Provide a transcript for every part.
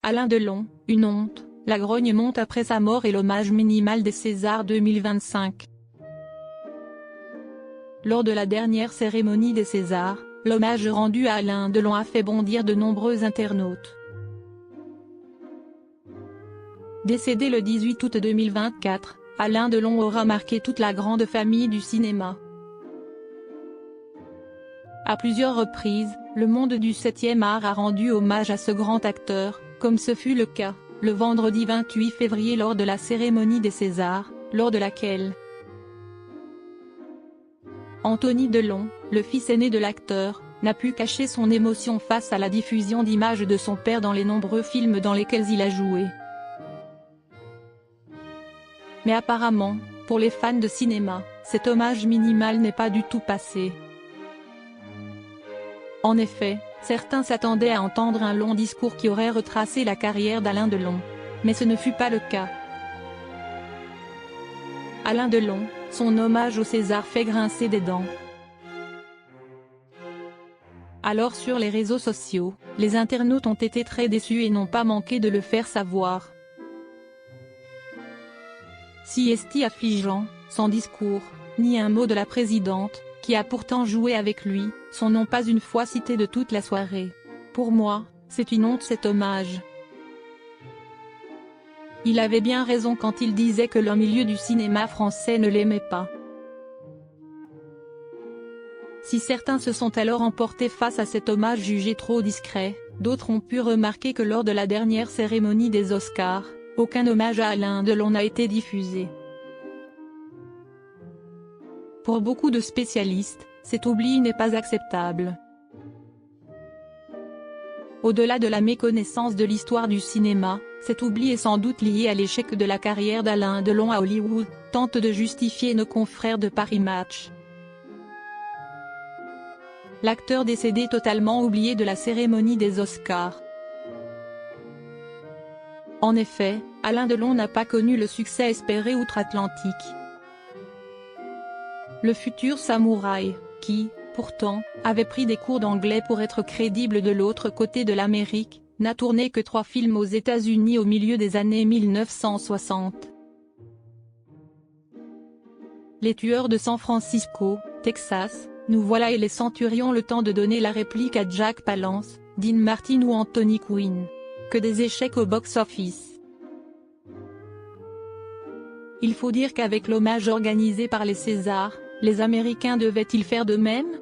Alain Delon, une honte, la grogne monte après sa mort et l'hommage minimal des Césars 2025. Lors de la dernière cérémonie des Césars, l'hommage rendu à Alain Delon a fait bondir de nombreux internautes. Décédé le 18 août 2024, Alain Delon aura marqué toute la grande famille du cinéma. À plusieurs reprises, le monde du 7e art a rendu hommage à ce grand acteur, comme ce fut le cas, le vendredi 28 février lors de la cérémonie des Césars, lors de laquelle Anthony Delon, le fils aîné de l'acteur, n'a pu cacher son émotion face à la diffusion d'images de son père dans les nombreux films dans lesquels il a joué. Mais apparemment, pour les fans de cinéma, cet hommage minimal n'est pas du tout passé. En effet, certains s'attendaient à entendre un long discours qui aurait retracé la carrière d'Alain Delon. Mais ce ne fut pas le cas. Alain Delon, son hommage au César fait grincer des dents. Alors sur les réseaux sociaux, les internautes ont été très déçus et n'ont pas manqué de le faire savoir. Si est affligeant, son discours, ni un mot de la présidente, qui a pourtant joué avec lui, sont non pas une fois cités de toute la soirée. Pour moi, c'est une honte cet hommage. Il avait bien raison quand il disait que le milieu du cinéma français ne l'aimait pas. Si certains se sont alors emportés face à cet hommage jugé trop discret, d'autres ont pu remarquer que lors de la dernière cérémonie des Oscars, aucun hommage à Alain Delon n'a été diffusé. Pour beaucoup de spécialistes, cet oubli n'est pas acceptable. Au-delà de la méconnaissance de l'histoire du cinéma, cet oubli est sans doute lié à l'échec de la carrière d'Alain Delon à Hollywood, tente de justifier nos confrères de Paris Match. L'acteur décédé totalement oublié de la cérémonie des Oscars. En effet, Alain Delon n'a pas connu le succès espéré outre-Atlantique. Le futur samouraï, qui, pourtant, avait pris des cours d'anglais pour être crédible de l'autre côté de l'Amérique, n'a tourné que 3 films aux États-Unis au milieu des années 1960. Les tueurs de San Francisco, Texas, Nous voilà et les Centurions, le temps de donner la réplique à Jack Palance, Dean Martin ou Anthony Quinn. Que des échecs au box-office. Il faut dire qu'avec l'hommage organisé par les Césars, les Américains devaient-ils faire de même?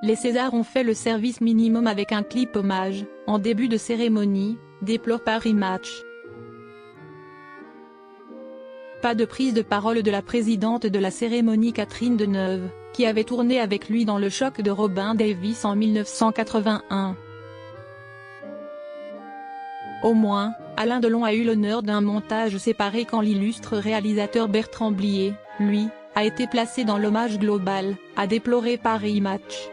Les Césars ont fait le service minimum avec un clip hommage, en début de cérémonie, déplore Paris Match. Pas de prise de parole de la présidente de la cérémonie Catherine Deneuve, qui avait tourné avec lui dans Le Choc de Robin Davis en 1981. Au moins, Alain Delon a eu l'honneur d'un montage séparé quand l'illustre réalisateur Bertrand Blier, lui, a été placé dans l'hommage global, a déploré Paris Match.